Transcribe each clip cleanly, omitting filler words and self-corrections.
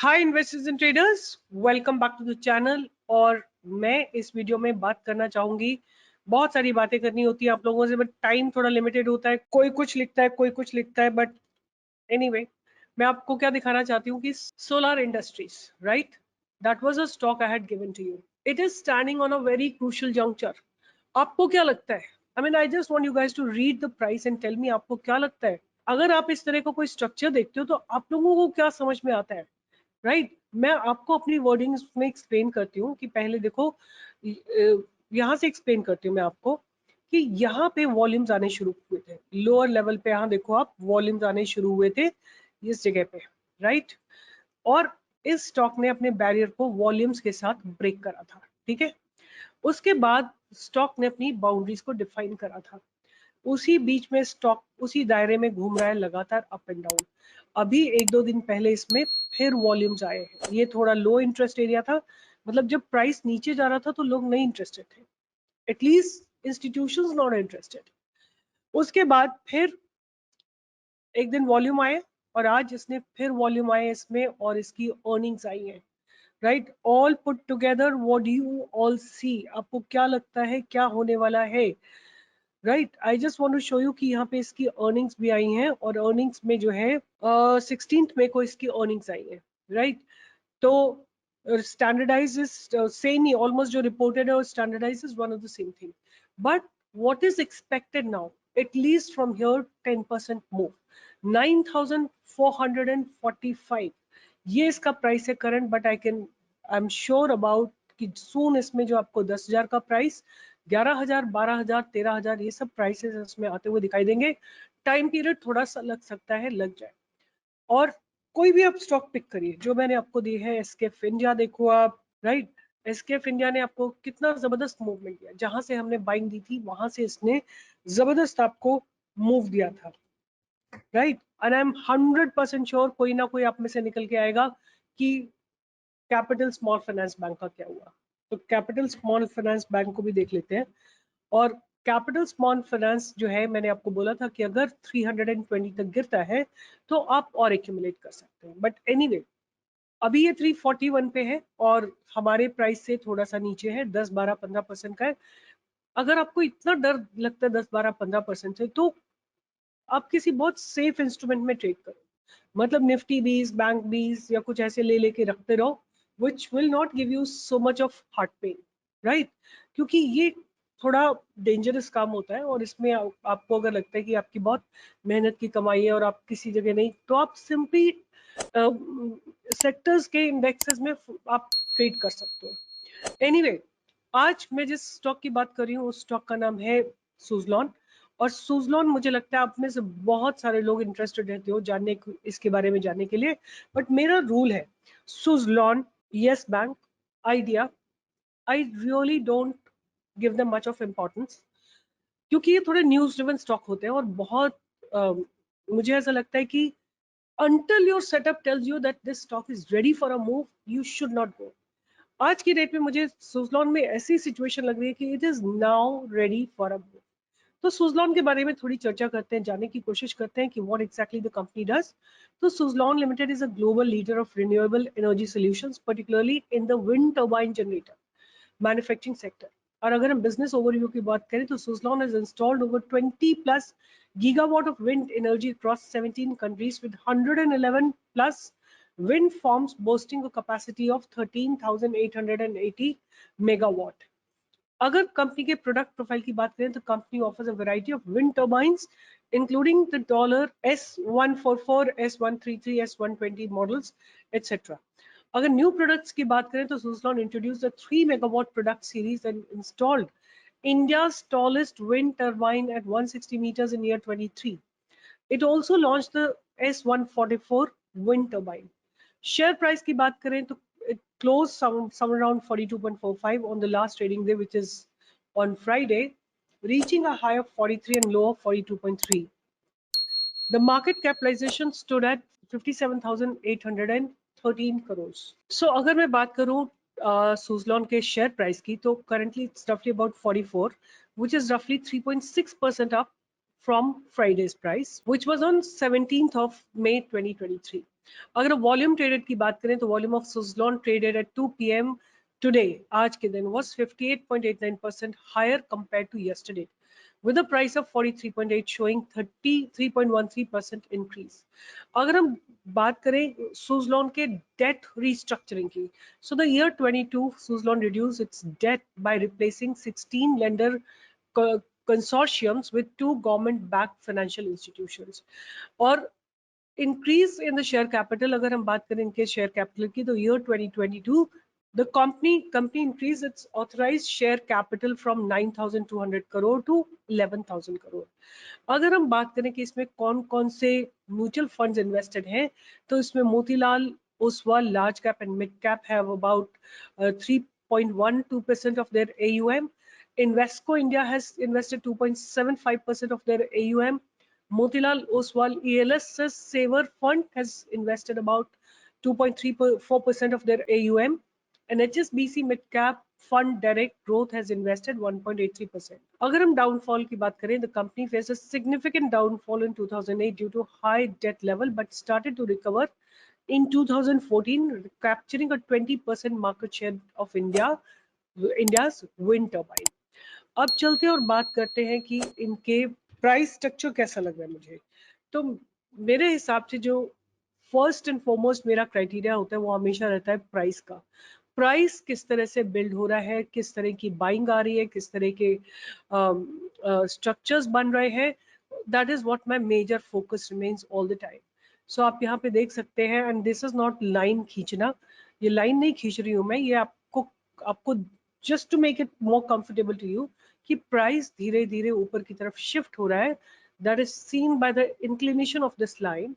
Hi investors and traders, welcome back to the channel. और मैं इस वीडियो में बात करना चाहूंगी, बहुत सारी बातें करनी होती है आप लोगों से, बट टाइम थोड़ा लिमिटेड होता है। कोई कुछ लिखता है, कोई कुछ लिखता है, बट एनीवे मैं आपको क्या दिखाना चाहती हूँ कि Solar Industries, right, that was a stock I had given to you. It is standing on a very crucial juncture. आपको क्या लगता है? I mean I just want you guys to read the price and tell me आपको क्या लगता है। अगर आप इस तरह का कोई स्ट्रक्चर देखते हो तो आप लोगों को क्या समझ में आता है, राइट? मैं आपको अपनी वर्डिंग्स में एक्सप्लेन करती हूँ कि पहले देखो, यहाँ से एक्सप्लेन करती हूँ मैं आपको कि यहाँ पे वॉल्यूम्स आने शुरू हुए थे लोअर लेवल पे। यहाँ देखो आप, वॉल्यूम्स आने शुरू हुए थे इस जगह पे, राइट? और इस स्टॉक ने अपने बैरियर को वॉल्यूम्स के साथ ब्रेक करा था, ठीक है। उसके बाद स्टॉक ने अपनी बाउंड्रीज को डिफाइन करा था। उसी बीच में स्टॉक उसी दायरे में घूम रहा है लगातार, अप एंड डाउन। अभी एक दो दिन पहले इसमें फिर वॉल्यूम्स आए हैं। ये थोड़ा लो इंटरेस्ट एरिया था, मतलब जब प्राइस नीचे जा रहा था तो लोग नहीं इंटरेस्टेड थे, एटलीस्ट इंस्टीट्यूशंस नॉट इंटरेस्टेड। उसके बाद फिर एक दिन वॉल्यूम आए और आज इसने फिर वॉल्यूम आए इसमें और इसकी अर्निंग्स आई हैं, right? All put together what do you all see? आपको क्या लगता है क्या होने वाला है, right? I just want to show you कि यहाँ पे इसकी अर्निंग्स भी आई हैं और अर्निंग्स में जो है 16 मई को इसकी अर्निंग्स आई है, राइट? तो स्टैंडर्डाइज इज सेम ही, ऑलमोस्ट जो रिपोर्टेड है और standardise is one of the same thing. But what is expected now, at least from here 10% move, 9445 ये इसका प्राइस है current. But I am sure about कि सून इसमें जो आपको 10,000 का प्राइस, 11,000, 12,000, 13,000 ये सब प्राइसेस इसमें आते हुए दिखाई देंगे। टाइम पीरियड थोड़ा सा लग सकता है, लग जाए। और कोई भी आप स्टॉक पिक करिए जो मैंने आपको दी है, एसकेएफ इंडिया देखो आप, राइट? एसकेएफ इंडिया ने आपको कितना जबरदस्त मूवमेंट दिया, जहां से हमने बाइंग दी थी वहां से इसने जबरदस्त आपको मूव दिया था, right? And I am 100% sure कोई ना कोई आप में से निकल के आएगा कि कैपिटल स्मॉल फाइनेंस बैंक का क्या हुआ। तो कैपिटल स्मॉल फाइनेंस बैंक को भी देख लेते हैं। और कैपिटल स्मॉल फाइनेंस जो है, मैंने आपको बोला था कि अगर 320 तक गिरता है तो आप और एक्यूमुलेट कर सकते हैं। बट एनीवे अभी ये 341 पे है और हमारे प्राइस से थोड़ा सा नीचे है, 10-12-15% का है। अगर आपको इतना डर लगता है 10-12-15% से, तो आप किसी बहुत सेफ इंस्ट्रूमेंट में ट्रेड करो, मतलब निफ्टी 20, बैंक 20 या कुछ ऐसे ले लेके रखते रहो, which will not give you so much of heart pen, right? क्योंकि ये थोड़ा डेंजरस काम होता है और इसमें आपको अगर लगता है कि आपकी बहुत मेहनत की कमाई है और आप किसी जगह नहीं, तो आप सिंपली सेक्टर्स के इंडेक्सेस में आप ट्रेड कर सकते हो। एनीवे आज मैं जिस स्टॉक की बात कर रही हूँ उस स्टॉक का नाम है सुजलॉन। और सुजलॉन, मुझे लगता है आप में से बहुत सारे लोग इंटरेस्टेड रहते हो जानने इसके बारे में जानने के लिए। बट मेरा रूल है, Suzlon, yes bank, idea, I really don't give them much of importance, क्योंकि ये थोड़े न्यूज ड्रिवन स्टॉक होते हैं और बहुत मुझे ऐसा लगता है कि until your setup tells you that this stock is ready for a move, you should not go. आज की डेट में मुझे सुजलॉन में ऐसी सिचुएशन लग रही है कि it is now ready for a move. तो सुजलॉन के बारे में थोड़ी चर्चा करते हैं, जानने की कोशिश करते हैं कि what exactly the company does. तो Suzlon limited is a global leader of renewable energy solutions, particularly in the wind turbine generator manufacturing sector. और अगर हम बिजनेस ओवरव्यू की बात करें तो Suzlon has installed over 20 plus gigawatt of wind energy across 17 countries with 111 plus wind farms boasting a capacity of 13,880 megawatt. अगर company के product profile की बात करें तो company offers a variety of wind turbines including the dollar S144, S133, S120 models etcetera. अगर new products की बात करें तो Suzlon introduce the 3 megawatt product series and installed India's tallest wind turbine at 160 meters in year 23. It also launched the S144 wind turbine. Share price की बात करें तो it closed somewhere around 42.45 on the last trading day, which is on Friday, reaching a high of 43 and low of 42.3. The market capitalization stood at 57,813 crores. So अगर मैं बात करूं सुजलॉन के share price की, तो currently it's roughly about 44, which is roughly 3.6% up from Friday's price, which was on 17th of May 2023. अगर volume traded की बात करें तो volume of Suzlon traded at 2 PM today, आज के दिन, was 58.89% higher compared to yesterday, with a price of 43.8 showing 33.13% increase. अगर हम बात करें सुजलॉन के डेट रीस्ट्रक्चरिंग की, so the year 22 Suzlon reduced its debt by replacing 16 lender consortiums with 2 government-backed financial institutions. और increase in the share capital, अगर हम बात करें इनके share capital की, तो year 2022 the company increased its authorized share capital from 9,200 crore to 11,000 crore. अगर हम बात करें कि इसमें कौन कौन से म्यूचुअल फंड्स इन्वेस्टेड हैं, तो इसमें Motilal Oswal large cap and mid cap have about 3.12% of their AUM. Invesco India has invested 2.75% of their AUM. Motilal Oswal ELS Saver Fund has invested about 2.34% of their AUM, and HSBC Midcap Fund Direct Growth has invested 1.83%. अगर हम downfall की बात करें, the company faced a significant downfall in 2008 due to high debt level, but started to recover in 2014, capturing a 20% market share of India's wind turbine. अब चलते हैं और बात करते हैं कि इनके प्राइस स्ट्रक्चर कैसा लग रहा है मुझे। तो मेरे हिसाब से जो फर्स्ट एंड फॉरमोस्ट मेरा क्राइटेरिया होता है वो हमेशा रहता है प्राइस का। प्राइस किस तरह से बिल्ड हो रहा है, किस तरह की बाइंग आ रही है, किस तरह के स्ट्रक्चर्स बन रहे हैं, that is what my major focus remains all the time. So आप यहाँ पे देख सकते हैं, and this is not line खींचना, ये लाइन नहीं खींच रही हूँ मैं, ये आपको just to make it more comfortable to you कि प्राइस धीरे धीरे ऊपर की तरफ शिफ्ट हो रहा है, that is seen by the inclination of this line.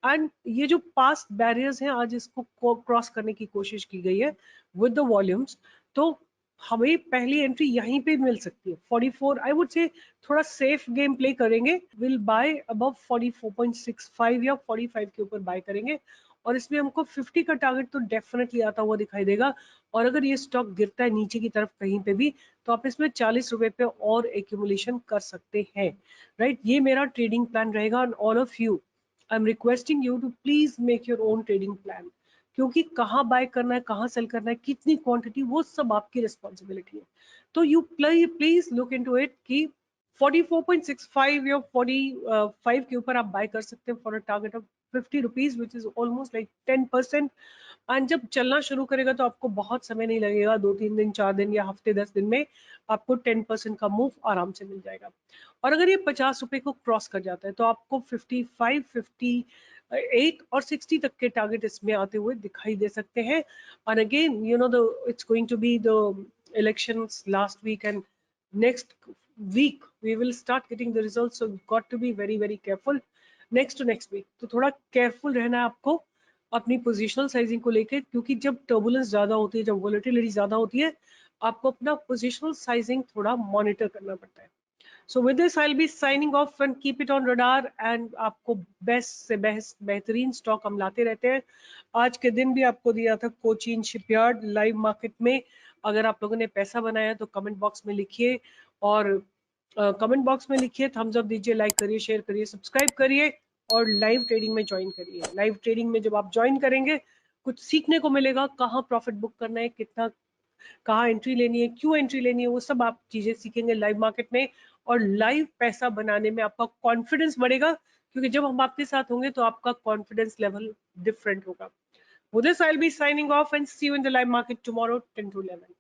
And ये जो पास्ट बैरियर्स हैं आज इसको क्रॉस करने की कोशिश की गई है विद द वॉल्यूम्स, तो हमें पहली एंट्री यहीं पे मिल सकती है 44। आई वुड से थोड़ा सेफ गेम प्ले करेंगे, विल बाय अबव 44.65 या 45 के ऊपर बाय करेंगे, और इसमें हमको 50 का टारगेट तो डेफिनेटली आता हुआ दिखाई देगा। और अगर ये स्टॉक गिरता है नीचे की तरफ कहीं पे भी, तो आप इसमें 40 रुपए पे और एक्यूमुलेशन कर सकते हैं, राइट। ये मेरा ट्रेडिंग प्लान रहेगा, and all of you I am requesting you to please make your own trading plan, क्योंकि कहाँ बाय करना है, कहाँ सेल करना है, कितनी क्वांटिटी, वो सब आपकी रिस्पॉन्सिबिलिटी है। तो you please look into it कि 44.65 या 45 के ऊपर आप बाय कर सकते हैं for a target of 50 rupees, which is almost like 10%। And जब चलना शुरू करेगा तो आपको बहुत समय नहीं लगेगा, 2-3 दिन, 4 दिन या हफ्ते 10 दिन में आपको 10% का मूव आराम से मिल जाएगा। और अगर ये 50 रुपए को क्रॉस कर जाता है तो आपको 55, 58 और 60 तक के टारगेट इसमें आते हुए दिखाई दे सकते हैं। और again you know the it's going to be the elections last week, and next week we will start getting the results, so you've got to be very very careful next to next week। तो थोड़ा careful रहना है आपको अपनी positional sizing को लेके, क्योंकि जब टर्बुलेंस ज्यादा होती है, जब वोलेटिलिटी ज्यादा होती है, आपको अपना पोजिशनल साइजिंग थोड़ा मॉनिटर करना पड़ता है। So with this I'll be signing off, and keep it on radar, and आपको बेस्ट से बेस्ट बेहतरीन स्टॉक हम लाते रहते हैं। आज के दिन भी आपको दिया था कोचीन शिपयार्ड लाइव मार्केट में। अगर आप लोगों ने पैसा बनाया तो कमेंट बॉक्स में लिखिए, और कमेंट बॉक्स में लिखिए, थम्स अप दीजिए, लाइक करिए, शेयर करिए, सब्सक्राइब करिए, और लाइव ट्रेडिंग में ज्वाइन करिए। लाइव ट्रेडिंग में जब आप ज्वाइन करेंगे कुछ सीखने को मिलेगा, कहाँ प्रॉफिट बुक करना है, कितना, कहाँ एंट्री लेनी है, क्यों एंट्री लेनी है, वो सब आप चीजें सीखेंगे लाइव मार्केट में। और लाइव पैसा बनाने में आपका कॉन्फिडेंस बढ़ेगा, क्योंकि जब हम आपके साथ होंगे तो आपका कॉन्फिडेंस लेवल डिफरेंट होगा। With this, I'll be signing off, and see you in the live market tomorrow 10 to 11.